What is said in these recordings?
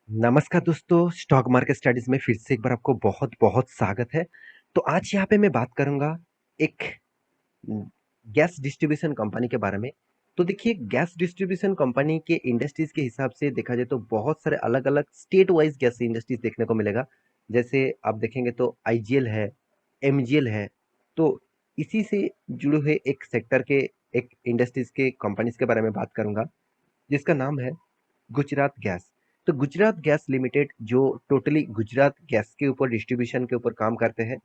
नमस्कार दोस्तों, stock market studies में फिर से एक बार आपको बहुत-बहुत स्वागत है। तो आज यहाँ पे मैं बात करूँगा एक उम, गैस डिस्ट्रीब्यूशन कंपनी के बारे में। तो देखिए गैस डिस्ट्रीब्यूशन कंपनी के इंडस्ट्रीज़ के हिसाब से देखा जाए तो बहुत सारे अलग-अलग स्टेट वाइज़ गैस इंडस्ट्रीज़ देखने को मिलेगा। जैसे आप देखेंगे तो आईजीएल है, एमजीएल है। तो इसी से जुड़े हुए एक सेक्टर के एक इंडस्ट्रीज़ के कंपनीज़ के बारे में बात करूँगा, जिसका नाम है गुजरात गैस। तो गुजरात गैस लिमिटेड जो टोटली गुजरात गैस के ऊपर डिस्ट्रीब्यूशन के ऊपर काम करते हैं।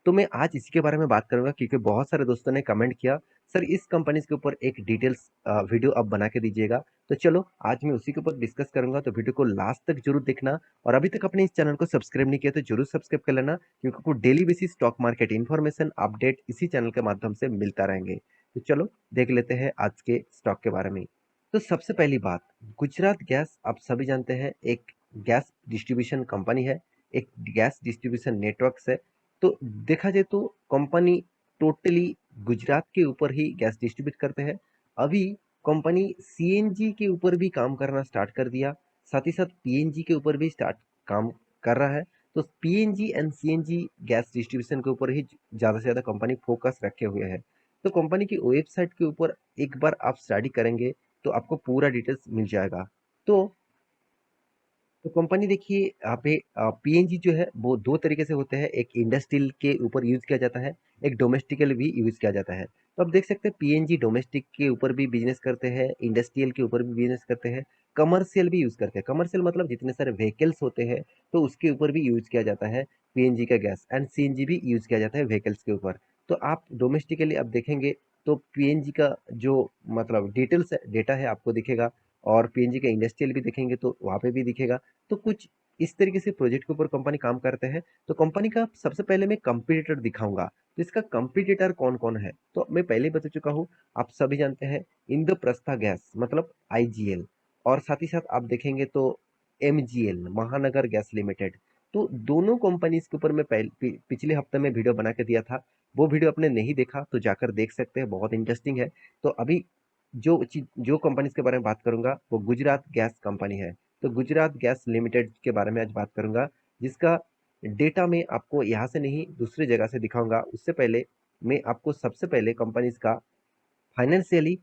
तो मैं आज इसी के बारे में बात करूंगा क्योंकि बहुत सारे दोस्तों ने कमेंट किया, सर इस कंपनी के ऊपर एक डिटेल्स वीडियो आप बना के दीजिएगा। तो चलो आज मैं उसी के ऊपर डिस्कस करूंगा, तो वीडियो को लास्ट तक जरूर देखना। और अभी तक अपने इस चैनल को सब्सक्राइब नहीं किया तो जरूर सब्सक्राइब कर लेना, क्योंकि आपको daily basis stock market information update इसी चैनल के माध्यम से मिलता रहेंगे। तो चलो देख लेते हैं आज के स्टॉक के बारे में। तो सबसे पहली बात, गुजरात गैस आप सभी जानते हैं एक गैस डिस्ट्रीब्यूशन कंपनी है, एक गैस डिस्ट्रीब्यूशन नेटवर्क है। तो देखा जाए तो कंपनी टोटली गुजरात के ऊपर ही गैस डिस्ट्रीब्यूट करते हैं। अभी कंपनी सीएनजी के ऊपर भी काम करना स्टार्ट कर दिया, साथ ही साथ पीएनजी के ऊपर भी स्टार्ट काम कर रहा है। तो PNG and CNG gas distribution के ऊपर ही ज़्यादा से ज़्यादा कंपनी फोकस रखे हुए है। तो कंपनी की वेबसाइट के ऊपर एक बार आप स्टडी करेंगे तो आपको पूरा डिटेल्स मिल जाएगा। तो कंपनी देखिए यहाँ पे पीएनजी जो है वो दो तरीके से होते हैं, एक इंडस्ट्रियल के ऊपर यूज किया जाता है, एक डोमेस्टिकल भी यूज किया जाता है। तो आप देख सकते हैं पीएनजी डोमेस्टिक के ऊपर भी बिजनेस करते हैं, इंडस्ट्रियल के ऊपर भी बिजनेस करते हैं, कमर्शियल भी यूज करते हैं। कमर्शियल मतलब जितने सारे व्हीकल्स होते हैं तो उसके ऊपर भी यूज किया जाता है पीएनजी का गैस, एंड सीएनजी भी यूज किया जाता है व्हीकल्स के ऊपर। तो आप डोमेस्टिकली आप देखेंगे तो पीएनजी का जो मतलब डिटेल्स डेटा है आपको दिखेगा, और पीएनजी का इंडस्ट्रियल भी देखेंगे तो वहाँ पे भी दिखेगा। तो कुछ इस तरीके से प्रोजेक्ट के ऊपर कंपनी काम करते हैं। तो कंपनी का सबसे पहले मैं कंपटीटर दिखाऊंगा, तो इसका कंपटीटर कौन कौन है तो मैं पहले ही बता चुका हूँ। आप सभी जानते हैं इंद्रप्रस्था गैस मतलब आईजीएल, और साथ ही साथ आप देखेंगे तो एमजीएल महानगर गैस लिमिटेड। तो दोनों कंपनीज के ऊपर मैं पिछले हफ्ते में वीडियो बना के दिया था। वो वीडियो आपने नहीं देखा तो जाकर देख सकते हैं, बहुत इंटरेस्टिंग है। तो अभी जो कंपनीज के बारे में बात करूंगा वो गुजरात गैस कंपनी है। तो गुजरात गैस लिमिटेड के बारे में आज बात करूंगा, जिसका डेटा मैं आपको यहाँ से नहीं दूसरी जगह से दिखाऊंगा। उससे पहले मैं आपको सबसे पहले कंपनीज का फाइनेंशियली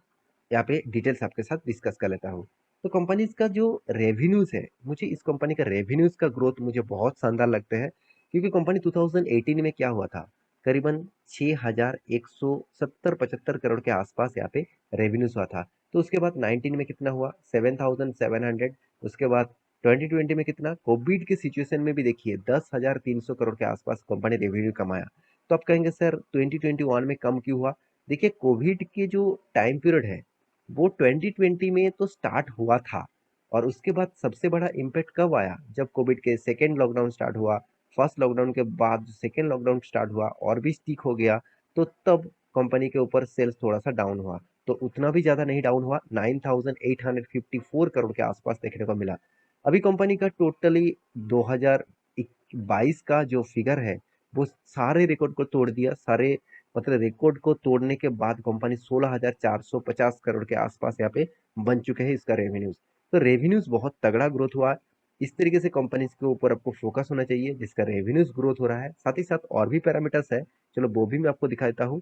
यहाँ पे डिटेल्स आपके साथ डिस्कस कर लेता हूँ। तो कंपनीज का जो रेवेन्यूज है, मुझे इस कंपनी का रेवेन्यूज का ग्रोथ मुझे बहुत शानदार लगते हैं, क्योंकि कंपनी 2018 में क्या हुआ था, करीबन 6170-75 करोड़ के आसपास यहाँ पे रेवेन्यूज हुआ था। तो उसके बाद 19 में कितना हुआ, 7700। उसके बाद 2020 में कितना, कोविड के सिचुएशन में भी देखिए 10,300 करोड़ के आसपास कंपनी रेवेन्यू कमाया। तो आप कहेंगे सर 2021 में कम क्यों हुआ। देखिए कोविड के जो टाइम पीरियड है वो 2020 में तो स्टार्ट हुआ था, और उसके बाद सबसे बड़ा इम्पैक्ट कब आया, जब कोविड के सेकेंड लॉकडाउन स्टार्ट हुआ। फर्स्ट लॉकडाउन के बाद सेकेंड लॉकडाउन स्टार्ट हुआ और भी स्टिक हो गया, तो तब कंपनी के ऊपर सेल्स थोड़ा सा डाउन हुआ। तो उतना भी ज्यादा नहीं डाउन हुआ, 9854 करोड़ के आसपास देखने को मिला। अभी कंपनी का टोटली 2022 का जो फिगर है वो सारे रिकॉर्ड को तोड़ दिया। सारे मतलब रिकॉर्ड को तोड़ने के बाद कंपनी 16,450 करोड़ के आसपास यहाँ पे बन चुके हैं इसका रेवेन्यूज। तो रेवेन्यूज बहुत तगड़ा ग्रोथ हुआ है। इस तरीके से कंपनीज के ऊपर आपको फोकस होना चाहिए जिसका रेवेन्यूज ग्रोथ हो रहा है। साथ ही साथ और भी पैरामीटर्स है, चलो वो भी मैं आपको दिखा देता हूँ।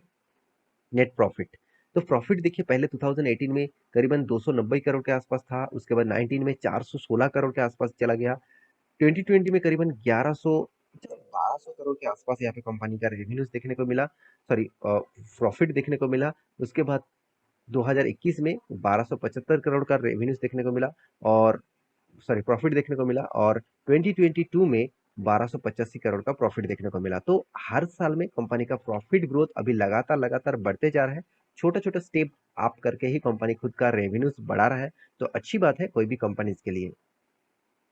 नेट प्रॉफिट, तो प्रॉफिट देखिए पहले 2018 में करीबन 290 करोड़ के आसपास था, उसके बाद 19 में 416 करोड़ के आसपास चला गया। 2020 में करीबन 1200 करोड़ के आसपास यहाँ पे कंपनी का रेवेन्यूज देखने को मिला, सॉरी प्रॉफिट देखने को मिला। उसके बाद 2021 में 1275 करोड़ का रेवेन्यूज देखने को मिला, और सॉरी प्रॉफिट देखने को मिला, और 2022 में 1285 करोड़ का प्रॉफिट देखने को मिला। तो हर साल में कंपनी का प्रॉफिट ग्रोथ अभी लगातार लगातार बढ़ते जा रहा है। छोटा छोटा स्टेप आप करके ही कंपनी खुद का रेवेन्यूज बढ़ा रहा है, तो अच्छी बात है कोई भी कंपनी के लिए।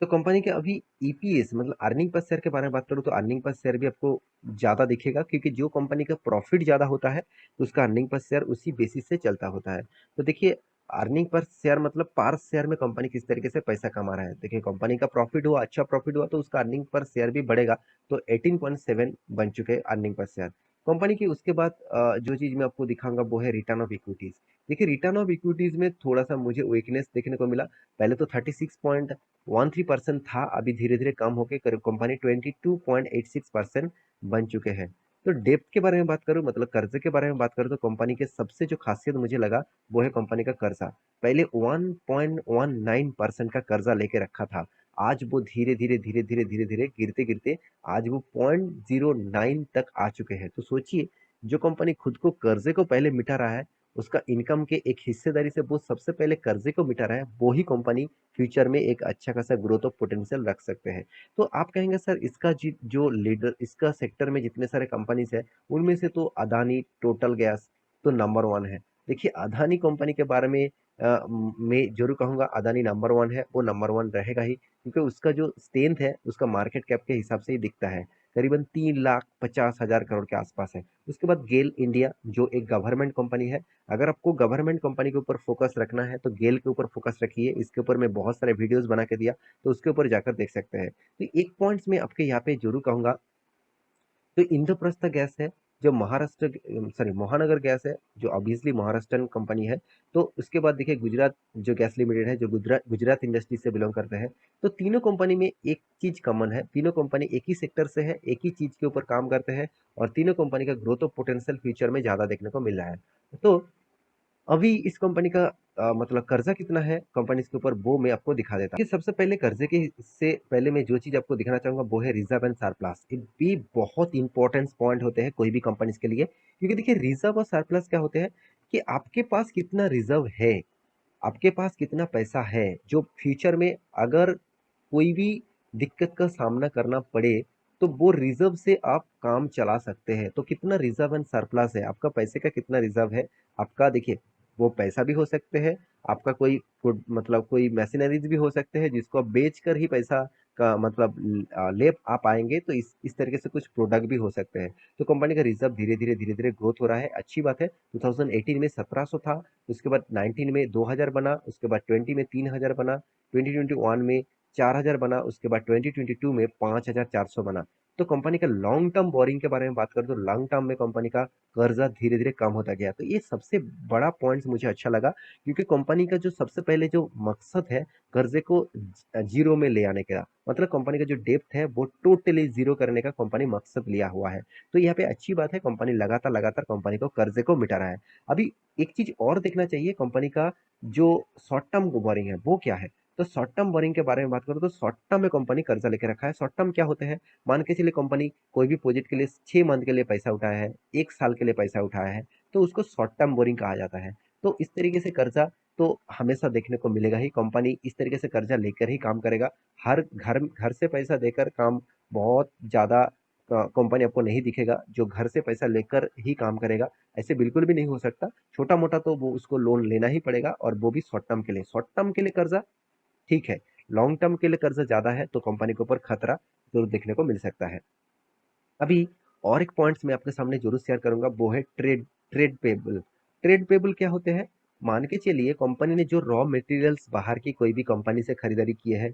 तो कंपनी के अभी ईपीएस मतलब अर्निंग पर शेयर के बारे में बात करूँ तो अर्निंग पर शेयर भी आपको ज़्यादा दिखेगा, क्योंकि जो कंपनी का प्रॉफिट ज़्यादा होता है तो उसका अर्निंग पर शेयर उसी बेसिस से चलता होता है। तो देखिए अर्निंग पर शेयर मतलब पर शेयर में कंपनी किस तरीके से पैसा कमा रहा है। देखिए कंपनी का प्रॉफिट हुआ, अच्छा प्रॉफिट हुआ तो उसका अर्निंग पर शेयर भी बढ़ेगा। तो 18.7 बन चुके हैं अर्निंग पर शेयर। कंपनी की उसके बाद जो चीज़ मैं आपको दिखाऊँगा वो है रिटर्न ऑफ इक्विटीज़। देखिए रिटर्न ऑफ इक्विटीज़ में थोड़ा-सा मुझे वीकनेस देखने को मिला। पहले तो 36.13% था, अभी धीरे-धीरे कम होके करीब कंपनी 22.86% बन चुके हैं। तो डेब्ट के बारे में बात करूँ मतलब कर्ज़े के बारे में बात करूँ तो कंपनी के सबसे जो ख़ासियत मुझे लगा वो है कंपनी का कर्ज़ा। पहले 1.19% का कर्ज़ा लेके रखा था। आज वो धीरे-धीरे, धीरे-धीरे, धीरे-धीरे गिरते-गिरते आज वो 0.09 तक आ चुके हैं। तो सोचिए जो कंपनी खुद को कर्जे को पहले मिटा रहा है, उसका इनकम के एक हिस्सेदारी से वो सबसे पहले कर्जे को मिटा रहा है, वो ही कंपनी फ्यूचर में एक अच्छा खासा ग्रोथ ऑफ पोटेंशियल रख सकते हैं। तो आप कहेंगे सर इसका जो लीडर इसका सेक्टर में जितने सारे कंपनीज है, उनमें से तो अदानी, टोटल गैस तो नंबर 1 है। देखिए अदानी कंपनी के बारे में मैं ज़रूर कहूँगा अदानी नंबर 1 है, वो नंबर 1 रहेगा ही। क्योंकि उसका जो स्ट्रेंथ है उसका मार्केट कैप के हिसाब से ही दिखता है, करीबन 3,50,000 करोड़ के आसपास है। उसके बाद गेल इंडिया जो एक गवर्नमेंट कंपनी है। अगर आपको गवर्नमेंट कंपनी के ऊपर फोकस रखना है तो गेल के ऊपर फोकस रखिए। इसके ऊपर मैं बहुत सारे वीडियोस बना के दिया, तो उसके ऊपर जाकर देख सकते हैं। तो एक पॉइंट्स में आपके यहाँ पे जरूर कहूंगा, तो इंद्रप्रस्थ गैस है जो महाराष्ट्र सॉरी महानगर गैस है जो ऑब्वियसली महाराष्ट्रन कंपनी है। तो उसके बाद देखिए गुजरात जो गैस लिमिटेड है जो गुजरात गुजरात इंडस्ट्री से बिलोंग करते हैं। तो तीनों कंपनी में एक चीज कॉमन है, तीनों कंपनी एक ही सेक्टर से है, एक ही चीज के ऊपर काम करते हैं और तीनों कंपनी का ग्रोथ ऑफ पोटेंशियल फ्यूचर में ज्यादा देखने को मिल रहा है। तो अभी इस कंपनी का मतलब कर्जा कितना है कंपनी के ऊपर वो मैं आपको दिखा देता हूँ कि सबसे पहले कर्जे के से पहले मैं जो चीज आपको दिखाना चाहूंगा वो है रिजर्व एंड सरप्लस। ये भी बहुत इंपॉर्टेंट पॉइंट होते हैं कोई भी कंपनीज के लिए, क्योंकि देखिए रिजर्व और सरप्लस क्या होते हैं कि आपके पास कितना रिजर्व है, आपके पास कितना पैसा है जो फ्यूचर में अगर कोई भी दिक्कत का सामना करना पड़े तो वो रिजर्व से आप काम चला सकते हैं। तो कितना रिजर्व एंड सरप्लस है, आपका पैसे का कितना रिजर्व है, आपका देखिए वो पैसा भी हो सकते हैं, आपका कोई मतलब कोई मशीनरीज भी हो सकते हैं जिसको आप बेच कर ही पैसा का मतलब ले आ पाएंगे। तो इस तरीके से कुछ प्रोडक्ट भी हो सकते हैं। तो कंपनी का रिजर्व धीरे धीरे ग्रोथ हो रहा है, अच्छी बात है। 2018 में 1700 था, उसके बाद 19 में 2000 बना, उसके बाद 20 में 3000 बना, 2021 में 4000 बना, उसके बाद 2022 में 5400 बना। तो कंपनी का लॉन्ग टर्म बोरिंग के बारे में बात करें तो लॉन्ग टर्म में कंपनी का कर्जा धीरे धीरे कम होता गया। तो ये सबसे बड़ा पॉइंट मुझे अच्छा लगा, क्योंकि कंपनी का जो सबसे पहले जो मकसद है कर्जे को जीरो में ले आने का, मतलब कंपनी का जो डेप्थ है वो टोटली जीरो करने का कंपनी मकसद लिया हुआ है। तो यहाँ पे अच्छी बात है, कंपनी लगातार लगातार कंपनी को कर्जे को मिटा रहा है। अभी एक चीज और देखना चाहिए, कंपनी का जो शॉर्ट टर्म बोरिंग है वो क्या है। तो शॉर्ट टर्म बोरिंग के बारे में बात करो तो शॉर्ट टर्म में कंपनी कर्जा लेके रखा है। शॉर्ट टर्म क्या होते हैं, मान के चलिए कंपनी कोई भी प्रोजेक्ट के लिए 6 मंथ के लिए पैसा उठाया है, 1 साल के लिए पैसा उठाया है, तो उसको शॉर्ट टर्म बोरिंग कहा जाता है। तो इस तरीके से कर्जा तो हमेशा देखने को मिलेगा ही, कंपनी इस तरीके से कर्जा लेकर ही काम करेगा। हर घर घर से पैसा देकर काम बहुत ज्यादा कंपनी आपको नहीं दिखेगा जो घर से पैसा लेकर ही काम करेगा, ऐसे बिल्कुल भी नहीं हो सकता। छोटा मोटा तो वो उसको लोन लेना ही पड़ेगा और वो भी शॉर्ट टर्म के लिए। शॉर्ट टर्म के लिए कर्जा ठीक है, लॉन्ग टर्म के लिए कर्जा ज्यादा है तो कंपनी के ऊपर खतरा जरूर देखने को मिल सकता है। अभी और एक पॉइंट्स मैं आपके सामने जरूर शेयर करूंगा वो है ट्रेड पेबल। ट्रेड पेबल क्या होते हैं, मान के चलिए कंपनी ने जो रॉ मटेरियल्स बाहर की कोई भी कंपनी से खरीदारी की है,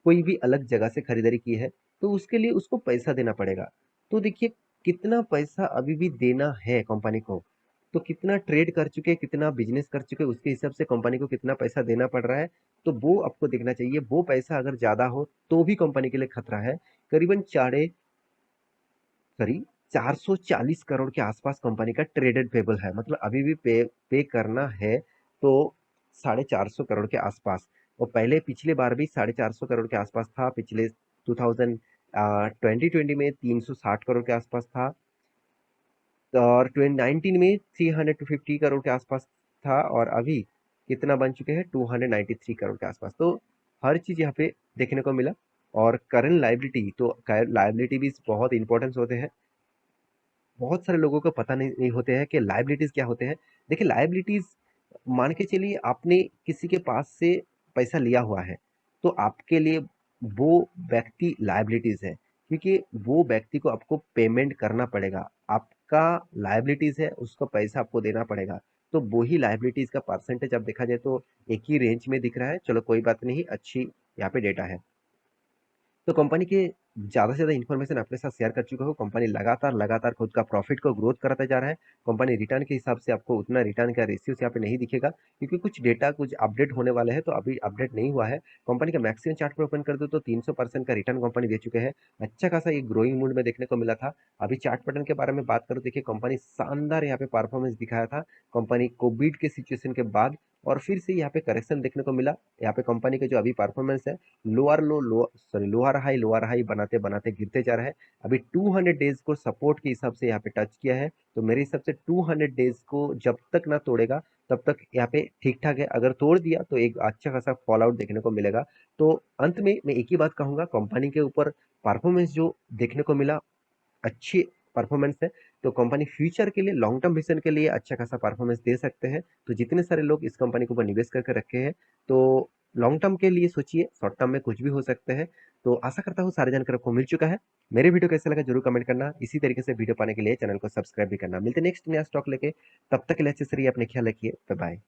कोई भी अलग जगह से खरीदारी की है, तो उसके लिए उसको पैसा देना पड़ेगा। तो देखिए कितना पैसा अभी भी देना है कंपनी को, तो कितना ट्रेड कर चुके, कितना बिजनेस कर चुके, उसके हिसाब से कंपनी को कितना पैसा देना पड़ रहा है। तो वो आपको देखना चाहिए। वो पैसा अगर ज्यादा हो तो भी कंपनी के लिए खतरा है। करीबन साढ़े सॉरी 440 करोड़ के आसपास कंपनी का ट्रेडेड पेबल है, मतलब अभी भी पे करना है तो 450 करोड़ के आसपास। और पहले पिछले बार भी 450 करोड़ के आसपास था, पिछले 2020 में 360 करोड़ के आसपास था, और 2019 में 350 करोड़ के आसपास था, और अभी कितना बन चुके हैं 293 करोड़ के आसपास। तो हर चीज यहाँ पे देखने को मिला। और करंट लाइबिलिटी, तो लाइबिलिटी भी बहुत इंपॉर्टेंस होते हैं। बहुत सारे लोगों को पता नहीं होते हैं कि लाइबिलिटीज क्या होते हैं। देखिए लाइबिलिटीज, मान के चलिए आपने किसी के पास से पैसा लिया हुआ है, तो आपके लिए वो व्यक्ति लाइबिलिटीज है, क्योंकि वो व्यक्ति को आपको पेमेंट करना पड़ेगा। आपका लाइबिलिटीज है, उसको पैसा आपको देना पड़ेगा। तो वो ही लाइबिलिटीज का परसेंटेज अब देखा जाए तो एक ही रेंज में दिख रहा है। चलो कोई बात नहीं, अच्छी यहाँ पे डेटा है। तो कंपनी के ज़्यादा से ज़्यादा इन्फॉर्मेशन आपके साथ शेयर कर चुका हूँ। कंपनी लगातार खुद का प्रॉफिट को ग्रोथ कराता जा रहा है। कंपनी रिटर्न के हिसाब से आपको उतना रिटर्न का रेशियोज़ यहाँ पे नहीं दिखेगा, क्योंकि कुछ डेटा कुछ अपडेट होने वाले हैं, तो अभी अपडेट नहीं हुआ है। कंपनी का मैक्सिमम चार्ट पर ओपन कर दो तो 300% का रिटर्न कंपनी दे चुके हैं। अच्छा खासा ये ग्रोइंग मूड में देखने को मिला था। अभी चार्ट पैटर्न के बारे में बात करूँ, देखिए कंपनी शानदार यहाँ पे परफॉर्मेंस दिखाया था। कंपनी कोविड के सिचुएशन के बाद और फिर से यहाँ पे करेक्शन देखने को मिला। यहाँ पे कंपनी के जो अभी परफॉर्मेंस है, लोअर हाई बनाते बनाते गिरते जा रहा है। अभी 200 डेज को सपोर्ट के हिसाब से यहाँ पे टच किया है, तो मेरे हिसाब से 200 डेज को जब तक ना तोड़ेगा तब तक यहाँ पे ठीक ठाक है। अगर तोड़ दिया तो एक अच्छा खासा फॉल आउट देखने को मिलेगा। तो अंत में मैं एक ही बात कहूंगा, कंपनी के ऊपर परफॉर्मेंस जो देखने को मिला, अच्छी परफॉर्मेंस है, तो कंपनी फ्यूचर के लिए लॉन्ग टर्म विजन के लिए अच्छा खासा परफॉर्मेंस दे सकते हैं। तो जितने सारे लोग इस कंपनी के ऊपर निवेश करके रखे हैं, तो लॉन्ग टर्म के लिए सोचिए, शॉर्ट टर्म में कुछ भी हो सकते हैं। तो आशा करता हूँ सारी जानकारी आपको मिल चुका है। मेरे वीडियो कैसे लगा जरूर कमेंट करना। इसी तरीके से वीडियो पाने के लिए चैनल को सब्सक्राइब भी करना। मिलते नेक्स्ट नया स्टॉक लेके, तब तक के लिए अच्छे से रहिए, अपने ख्याल रखिए, बाय बाय।